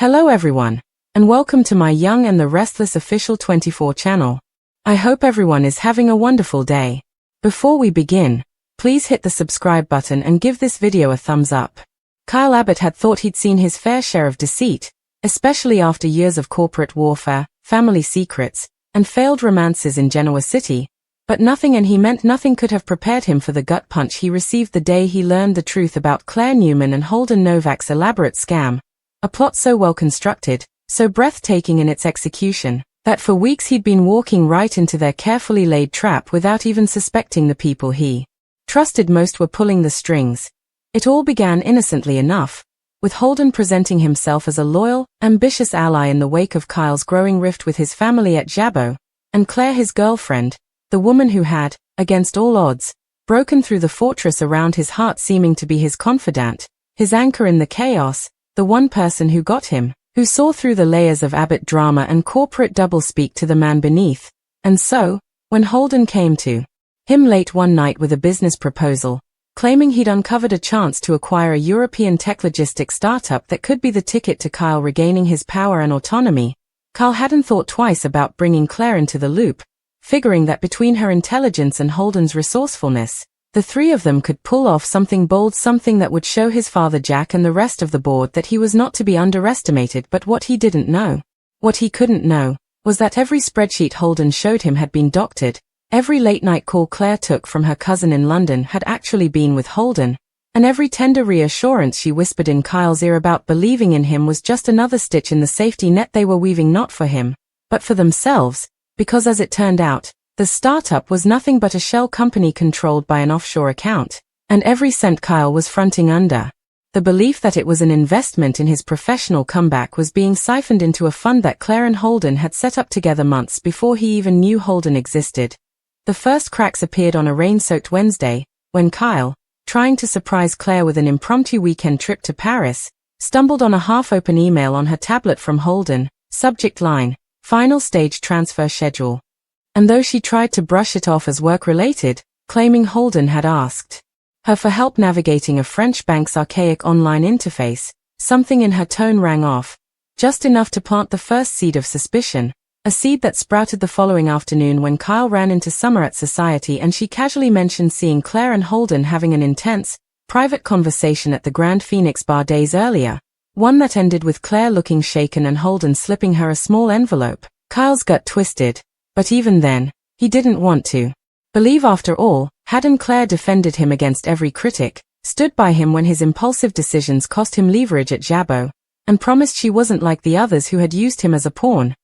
Hello everyone, and welcome to my Young and the Restless official 24 channel. I hope everyone is having a wonderful day. Before we begin, please hit the subscribe button and give this video a thumbs up. Kyle Abbott had thought he'd seen his fair share of deceit, especially after years of corporate warfare, family secrets, and failed romances in Genoa City, but nothing, and he meant nothing, could have prepared him for the gut punch he received the day he learned the truth about Claire Newman and Holden Novak's elaborate scam. A plot so well constructed, so breathtaking in its execution, that for weeks he'd been walking right into their carefully laid trap without even suspecting the people he trusted most were pulling the strings. It all began innocently enough, with Holden presenting himself as a loyal, ambitious ally in the wake of Kyle's growing rift with his family at Jabo, and Claire his girlfriend, the woman who had, against all odds, broken through the fortress around his heart, seeming to be his confidant, his anchor in the chaos, the one person who got him, who saw through the layers of Abbott drama and corporate doublespeak to the man beneath. And so, when Holden came to him late one night with a business proposal, claiming he'd uncovered a chance to acquire a European tech logistics startup that could be the ticket to Kyle regaining his power and autonomy, Kyle hadn't thought twice about bringing Claire into the loop, figuring that between her intelligence and Holden's resourcefulness, the three of them could pull off something bold, something that would show his father Jack and the rest of the board that he was not to be underestimated. But what he didn't know, what he couldn't know, was that every spreadsheet Holden showed him had been doctored, every late-night call Claire took from her cousin in London had actually been with Holden, and every tender reassurance she whispered in Kyle's ear about believing in him was just another stitch in the safety net they were weaving, not for him, but for themselves, because as it turned out, the startup was nothing but a shell company controlled by an offshore account, and every cent Kyle was fronting under the belief that it was an investment in his professional comeback was being siphoned into a fund that Claire and Holden had set up together months before he even knew Holden existed. The first cracks appeared on a rain-soaked Wednesday, when Kyle, trying to surprise Claire with an impromptu weekend trip to Paris, stumbled on a half-open email on her tablet from Holden, subject line, "Final stage transfer schedule." And though she tried to brush it off as work-related, claiming Holden had asked her for help navigating a French bank's archaic online interface, something in her tone rang off, just enough to plant the first seed of suspicion, a seed that sprouted the following afternoon when Kyle ran into Summer at Society and she casually mentioned seeing Claire and Holden having an intense, private conversation at the Grand Phoenix bar days earlier, one that ended with Claire looking shaken and Holden slipping her a small envelope. Kyle's gut twisted. But even then, he didn't want to believe. After all, hadn't Claire defended him against every critic, stood by him when his impulsive decisions cost him leverage at Jabo, and promised she wasn't like the others who had used him as a pawn?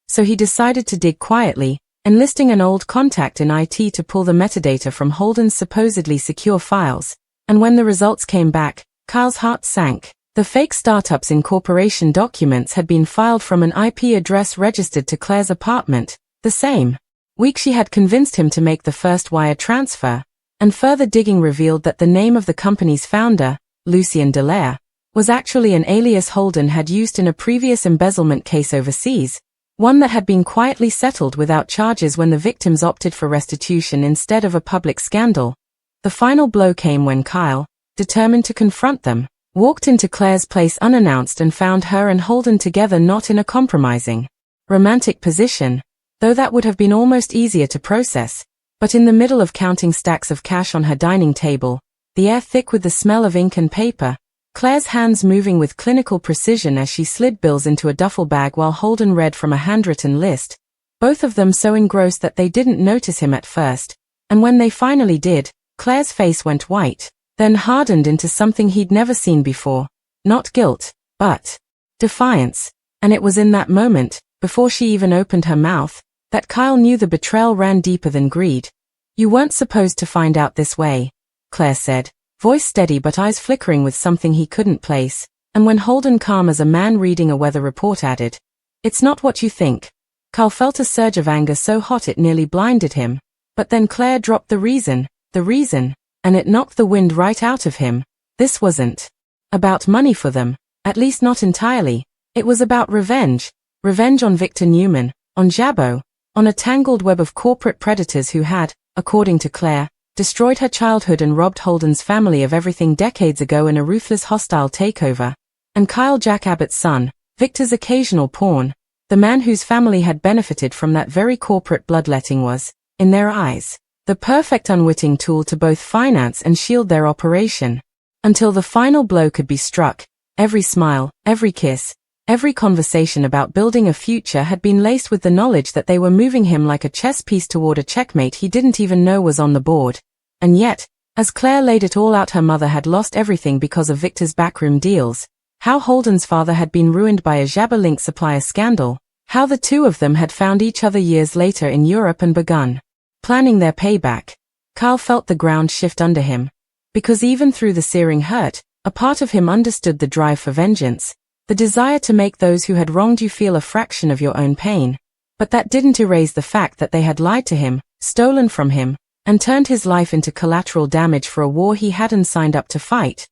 So he decided to dig quietly, enlisting an old contact in IT to pull the metadata from Holden's supposedly secure files, and when the results came back, Kyle's heart sank. The fake startup's incorporation documents had been filed from an IP address registered to Claire's apartment. The same week she had convinced him to make the first wire transfer, and further digging revealed that the name of the company's founder, Lucien Dallaire, was actually an alias Holden had used in a previous embezzlement case overseas, one that had been quietly settled without charges when the victims opted for restitution instead of a public scandal. The final blow came when Kyle, determined to confront them, walked into Claire's place unannounced and found her and Holden together, not in a compromising, romantic position, though that would have been almost easier to process, but in the middle of counting stacks of cash on her dining table, the air thick with the smell of ink and paper, Claire's hands moving with clinical precision as she slid bills into a duffel bag while Holden read from a handwritten list, both of them so engrossed that they didn't notice him at first, and when they finally did, Claire's face went white, then hardened into something he'd never seen before, not guilt, but defiance, and it was in that moment, before she even opened her mouth, that Kyle knew the betrayal ran deeper than greed. "You weren't supposed to find out this way," Claire said, voice steady but eyes flickering with something he couldn't place, and when Holden, calm as a man reading a weather report, added, "It's not what you think." Kyle felt a surge of anger so hot it nearly blinded him, but then Claire dropped the reason, and it knocked the wind right out of him. This wasn't about money for them, at least not entirely. It was about revenge on Victor Newman, on Jabo, on a tangled web of corporate predators who had, according to Claire, destroyed her childhood and robbed Holden's family of everything decades ago in a ruthless hostile takeover, and Kyle Jack Abbott's son, Victor's occasional pawn, the man whose family had benefited from that very corporate bloodletting was, in their eyes, the perfect unwitting tool to both finance and shield their operation. Until the final blow could be struck, every smile, every kiss, every conversation about building a future had been laced with the knowledge that they were moving him like a chess piece toward a checkmate he didn't even know was on the board. And yet, as Claire laid it all out, her mother had lost everything because of Victor's backroom deals, how Holden's father had been ruined by a Jabba Link supplier scandal, how the two of them had found each other years later in Europe and begun planning their payback. Kyle felt the ground shift under him. Because even through the searing hurt, a part of him understood the drive for vengeance, the desire to make those who had wronged you feel a fraction of your own pain. But that didn't erase the fact that they had lied to him, stolen from him, and turned his life into collateral damage for a war he hadn't signed up to fight.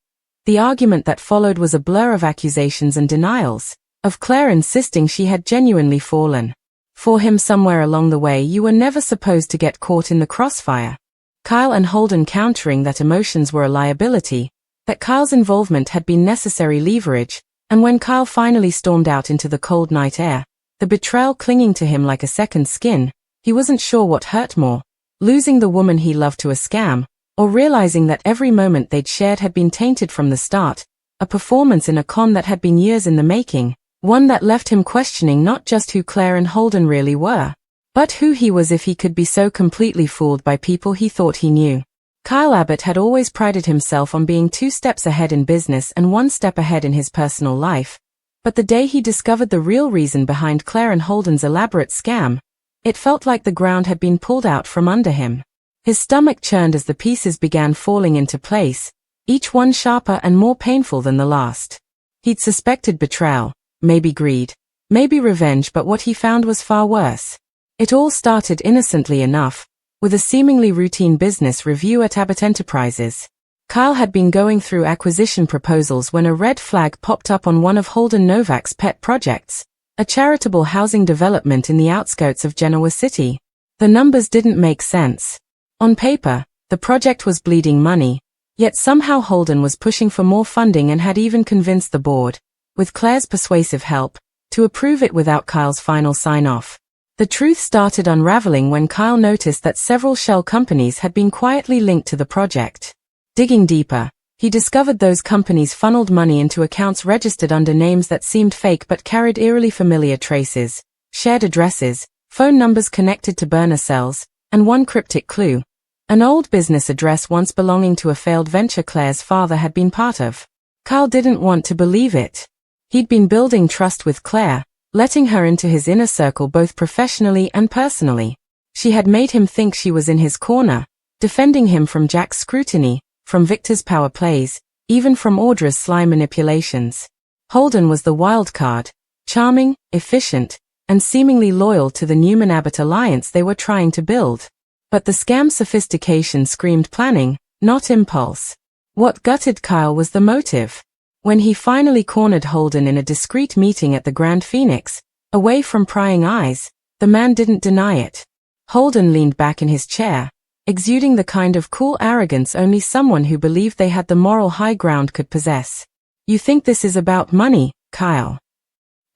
The argument that followed was a blur of accusations and denials, of Claire insisting she had genuinely fallen for him somewhere along the way. You were never supposed to get caught in the crossfire. Kyle and Holden countering that emotions were a liability, that Kyle's involvement had been necessary leverage, and when Kyle finally stormed out into the cold night air, the betrayal clinging to him like a second skin, he wasn't sure what hurt more, losing the woman he loved to a scam, or realizing that every moment they'd shared had been tainted from the start, a performance in a con that had been years in the making, one that left him questioning not just who Claire and Holden really were, but who he was if he could be so completely fooled by people he thought he knew. Kyle Abbott had always prided himself on being 2 steps ahead in business and 1 step ahead in his personal life, but the day he discovered the real reason behind Claire and Holden's elaborate scam, it felt like the ground had been pulled out from under him. His stomach churned as the pieces began falling into place, each one sharper and more painful than the last. He'd suspected betrayal, maybe greed, maybe revenge, but what he found was far worse. It all started innocently enough, with a seemingly routine business review at Abbott Enterprises. Kyle had been going through acquisition proposals when a red flag popped up on one of Holden Novak's pet projects, a charitable housing development in the outskirts of Genoa City. The numbers didn't make sense. On paper, the project was bleeding money, yet somehow Holden was pushing for more funding and had even convinced the board, with Claire's persuasive help, to approve it without Kyle's final sign-off. The truth started unraveling when Kyle noticed that several shell companies had been quietly linked to the project. Digging deeper, he discovered those companies funneled money into accounts registered under names that seemed fake but carried eerily familiar traces, shared addresses, phone numbers connected to burner cells, and one cryptic clue: an old business address once belonging to a failed venture Claire's father had been part of. Kyle didn't want to believe it. He'd been building trust with Claire, letting her into his inner circle both professionally and personally. She had made him think she was in his corner, defending him from Jack's scrutiny, from Victor's power plays, even from Audra's sly manipulations. Holden was the wild card, charming, efficient, and seemingly loyal to the Newman-Abbott alliance they were trying to build. But the scam's sophistication screamed planning, not impulse. What gutted Kyle was the motive. When he finally cornered Holden in a discreet meeting at the Grand Phoenix, away from prying eyes, the man didn't deny it. Holden leaned back in his chair, exuding the kind of cool arrogance only someone who believed they had the moral high ground could possess. "You think this is about money, Kyle?"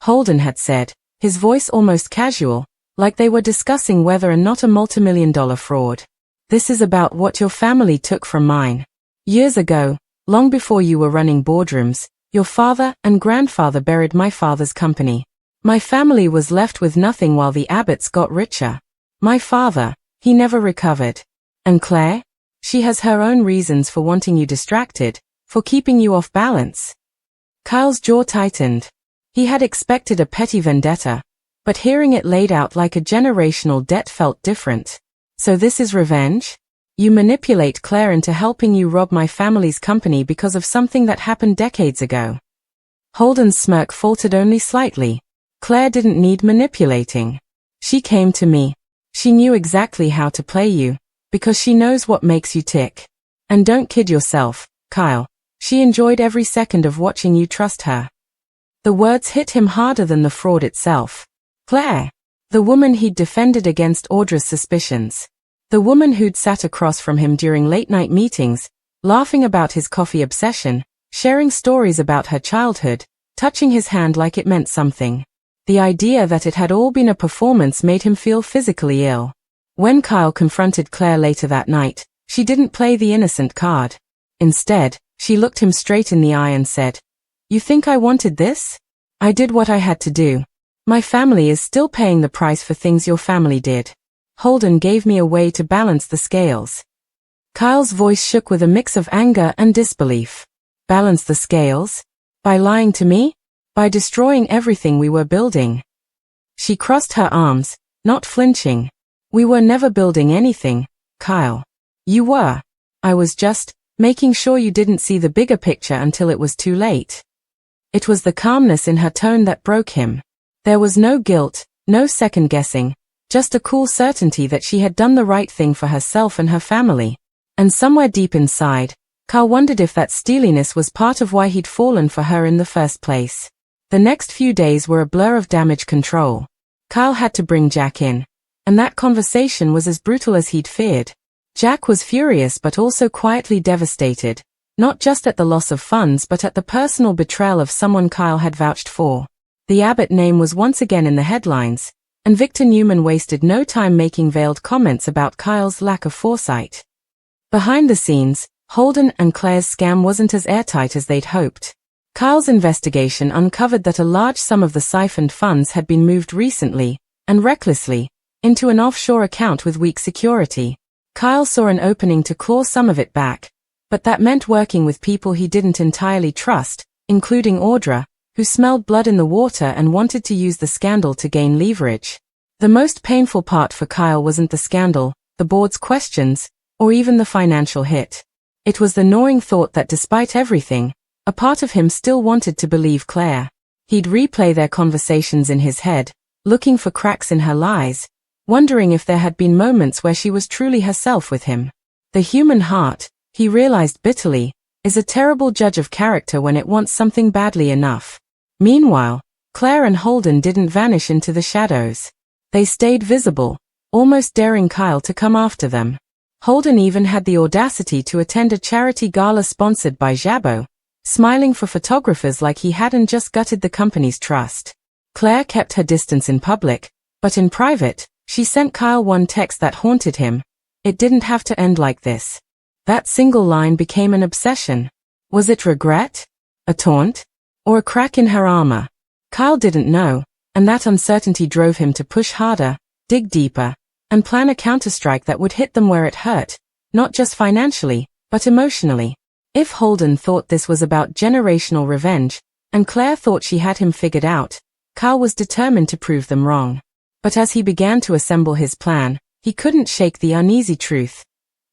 Holden had said, his voice almost casual, like they were discussing whether or not a multimillion-dollar fraud. "This is about what your family took from mine. Years ago, long before you were running boardrooms, your father and grandfather buried my father's company. My family was left with nothing while the Abbotts got richer. My father, he never recovered. And Claire? She has her own reasons for wanting you distracted, for keeping you off balance." Kyle's jaw tightened. He had expected a petty vendetta, but hearing it laid out like a generational debt felt different. "So this is revenge? You manipulate Claire into helping you rob my family's company because of something that happened decades ago?" Holden's smirk faltered only slightly. "Claire didn't need manipulating. She came to me. She knew exactly how to play you, because she knows what makes you tick. And don't kid yourself, Kyle. She enjoyed every second of watching you trust her." The words hit him harder than the fraud itself. Claire, the woman he'd defended against Audra's suspicions. The woman who'd sat across from him during late-night meetings, laughing about his coffee obsession, sharing stories about her childhood, touching his hand like it meant something. The idea that it had all been a performance made him feel physically ill. When Kyle confronted Claire later that night, she didn't play the innocent card. Instead, she looked him straight in the eye and said, "You think I wanted this? I did what I had to do. My family is still paying the price for things your family did. Holden gave me a way to balance the scales." Kyle's voice shook with a mix of anger and disbelief. Balance the scales? By lying to me? By destroying everything we were building? She crossed her arms, not flinching. "We were never building anything, Kyle. You were. I was just making sure you didn't see the bigger picture until it was too late." It was the calmness in her tone that broke him. There was no guilt, no second guessing, just a cool certainty that she had done the right thing for herself and her family. And somewhere deep inside, Kyle wondered if that steeliness was part of why he'd fallen for her in the first place. The next few days were a blur of damage control. Kyle had to bring Jack in, and that conversation was as brutal as he'd feared. Jack was furious but also quietly devastated, not just at the loss of funds but at the personal betrayal of someone Kyle had vouched for. The Abbott name was once again in the headlines, and Victor Newman wasted no time making veiled comments about Kyle's lack of foresight. Behind the scenes, Holden and Claire's scam wasn't as airtight as they'd hoped. Kyle's investigation uncovered that a large sum of the siphoned funds had been moved recently, and recklessly, into an offshore account with weak security. Kyle saw an opening to claw some of it back, but that meant working with people he didn't entirely trust, including Audra, who smelled blood in the water and wanted to use the scandal to gain leverage. The most painful part for Kyle wasn't the scandal, the board's questions, or even the financial hit. It was the gnawing thought that despite everything, a part of him still wanted to believe Claire. He'd replay their conversations in his head, looking for cracks in her lies, wondering if there had been moments where she was truly herself with him. The human heart, he realized bitterly, is a terrible judge of character when it wants something badly enough. Meanwhile, Claire and Holden didn't vanish into the shadows. They stayed visible, almost daring Kyle to come after them. Holden even had the audacity to attend a charity gala sponsored by Jabot, smiling for photographers like he hadn't just gutted the company's trust. Claire kept her distance in public, but in private, she sent Kyle one text that haunted him. "It didn't have to end like this." That single line became an obsession. Was it regret? A taunt? Or a crack in her armor? Kyle didn't know, and that uncertainty drove him to push harder, dig deeper, and plan a counterstrike that would hit them where it hurt, not just financially, but emotionally. If Holden thought this was about generational revenge, and Claire thought she had him figured out, Kyle was determined to prove them wrong. But as he began to assemble his plan, he couldn't shake the uneasy truth.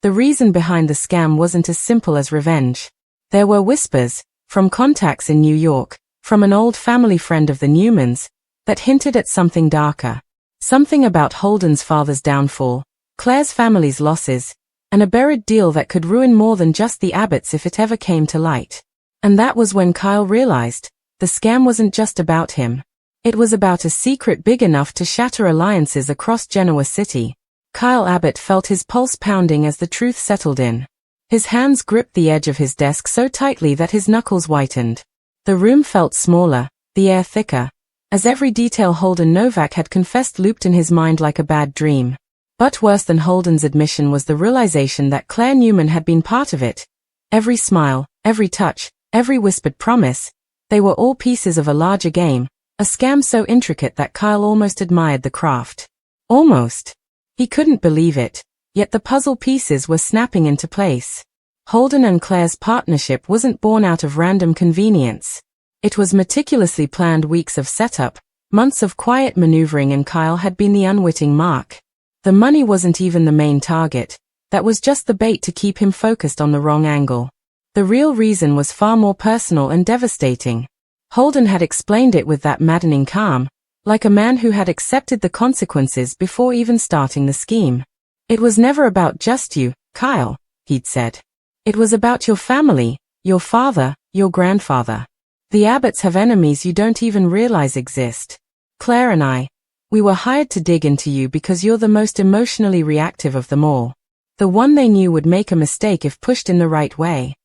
The reason behind the scam wasn't as simple as revenge. There were whispers, from contacts in New York, from an old family friend of the Newmans, that hinted at something darker. Something about Holden's father's downfall, Claire's family's losses, and a buried deal that could ruin more than just the Abbotts if it ever came to light. And that was when Kyle realized, the scam wasn't just about him. It was about a secret big enough to shatter alliances across Genoa City. Kyle Abbott felt his pulse pounding as the truth settled in. His hands gripped the edge of his desk so tightly that his knuckles whitened. The room felt smaller, the air thicker, as every detail Holden Novak had confessed looped in his mind like a bad dream. But worse than Holden's admission was the realization that Claire Newman had been part of it. Every smile, every touch, every whispered promise, they were all pieces of a larger game, a scam so intricate that Kyle almost admired the craft. Almost. He couldn't believe it, yet the puzzle pieces were snapping into place. Holden and Claire's partnership wasn't born out of random convenience. It was meticulously planned weeks of setup, months of quiet maneuvering, and Kyle had been the unwitting mark. The money wasn't even the main target, that was just the bait to keep him focused on the wrong angle. The real reason was far more personal and devastating. Holden had explained it with that maddening calm, like a man who had accepted the consequences before even starting the scheme. "It was never about just you, Kyle," he'd said. "It was about your family, your father, your grandfather. The Abbotts have enemies you don't even realize exist. Claire and we were hired to dig into you because you're the most emotionally reactive of them all. The one they knew would make a mistake if pushed in the right way."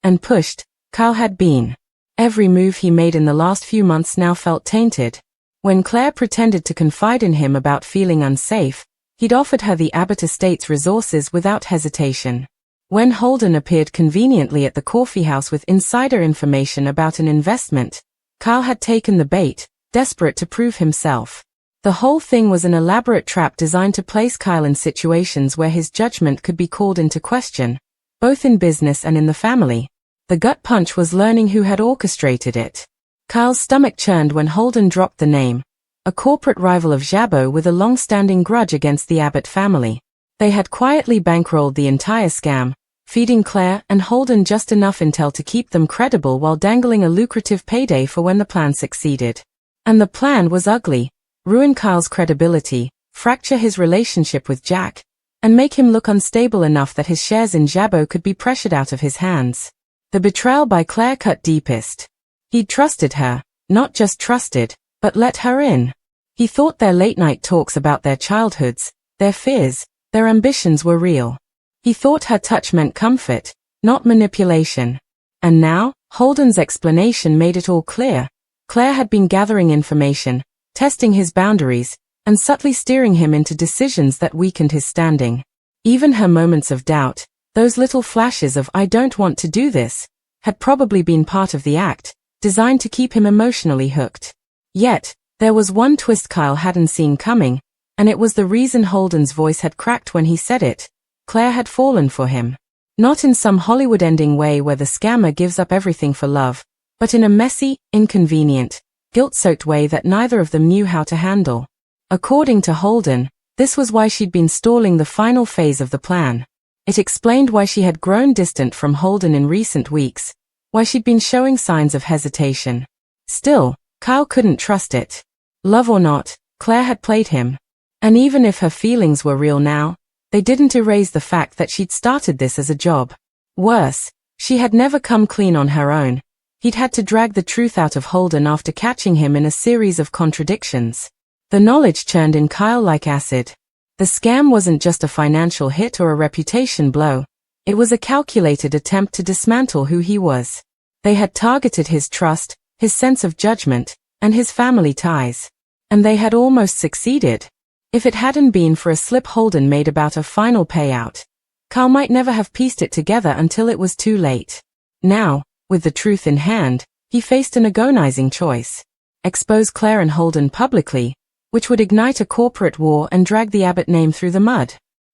And pushed, Kyle had been. Every move he made in the last few months now felt tainted. When Claire pretended to confide in him about feeling unsafe, he'd offered her the Abbott estate's resources without hesitation. When Holden appeared conveniently at the coffeehouse with insider information about an investment, Kyle had taken the bait, desperate to prove himself. The whole thing was an elaborate trap designed to place Kyle in situations where his judgment could be called into question, both in business and in the family. The gut punch was learning who had orchestrated it. Kyle's stomach churned when Holden dropped the name, a corporate rival of Jabot with a long-standing grudge against the Abbott family. They had quietly bankrolled the entire scam, feeding Claire and Holden just enough intel to keep them credible while dangling a lucrative payday for when the plan succeeded. And the plan was ugly: ruin Kyle's credibility, fracture his relationship with Jack, and make him look unstable enough that his shares in Jabot could be pressured out of his hands. The betrayal by Claire cut deepest. He'd trusted her, not just trusted, but let her in. He thought their late-night talks about their childhoods, their fears, their ambitions were real. He thought her touch meant comfort, not manipulation. And now, Holden's explanation made it all clear. Claire had been gathering information, testing his boundaries, and subtly steering him into decisions that weakened his standing. Even her moments of doubt, those little flashes of "I don't want to do this," had probably been part of the act, designed to keep him emotionally hooked. Yet, there was one twist Kyle hadn't seen coming, and it was the reason Holden's voice had cracked when he said it. Claire had fallen for him. Not in some Hollywood ending way where the scammer gives up everything for love, but in a messy, inconvenient, guilt-soaked way that neither of them knew how to handle. According to Holden, this was why she'd been stalling the final phase of the plan. It explained why she had grown distant from Holden in recent weeks, why she'd been showing signs of hesitation. Still, Kyle couldn't trust it. Love or not, Claire had played him. And even if her feelings were real now, they didn't erase the fact that she'd started this as a job. Worse, she had never come clean on her own. He'd had to drag the truth out of Holden after catching him in a series of contradictions. The knowledge churned in Kyle like acid. The scam wasn't just a financial hit or a reputation blow. It was a calculated attempt to dismantle who he was. They had targeted his trust, his sense of judgment, and his family ties. And they had almost succeeded. If it hadn't been for a slip Holden made about a final payout, Kyle might never have pieced it together until it was too late. Now, with the truth in hand, he faced an agonizing choice. Expose Claire and Holden publicly, which would ignite a corporate war and drag the Abbott name through the mud.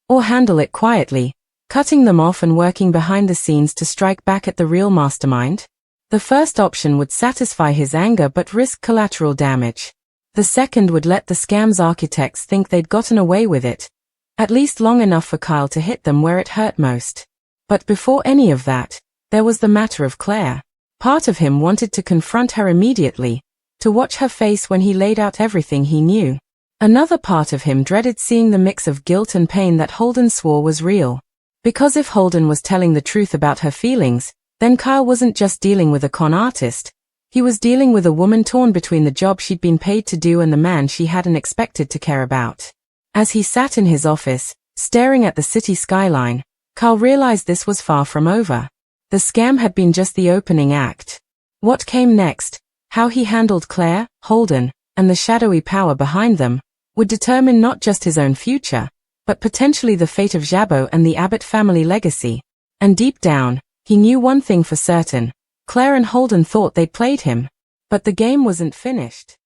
Or handle it quietly, cutting them off and working behind the scenes to strike back at the real mastermind. The first option would satisfy his anger but risk collateral damage. The second would let the scam's architects think they'd gotten away with it, at least long enough for Kyle to hit them where it hurt most. But before any of that, there was the matter of Claire. Part of him wanted to confront her immediately, to watch her face when he laid out everything he knew. Another part of him dreaded seeing the mix of guilt and pain that Holden swore was real. Because if Holden was telling the truth about her feelings, then Kyle wasn't just dealing with a con artist. He was dealing with a woman torn between the job she'd been paid to do and the man she hadn't expected to care about. As he sat in his office, staring at the city skyline, Kyle realized this was far from over. The scam had been just the opening act. What came next, how he handled Claire, Holden, and the shadowy power behind them, would determine not just his own future, but potentially the fate of Jabot and the Abbott family legacy. And deep down, he knew one thing for certain: Claire and Holden thought they'd played him. But the game wasn't finished.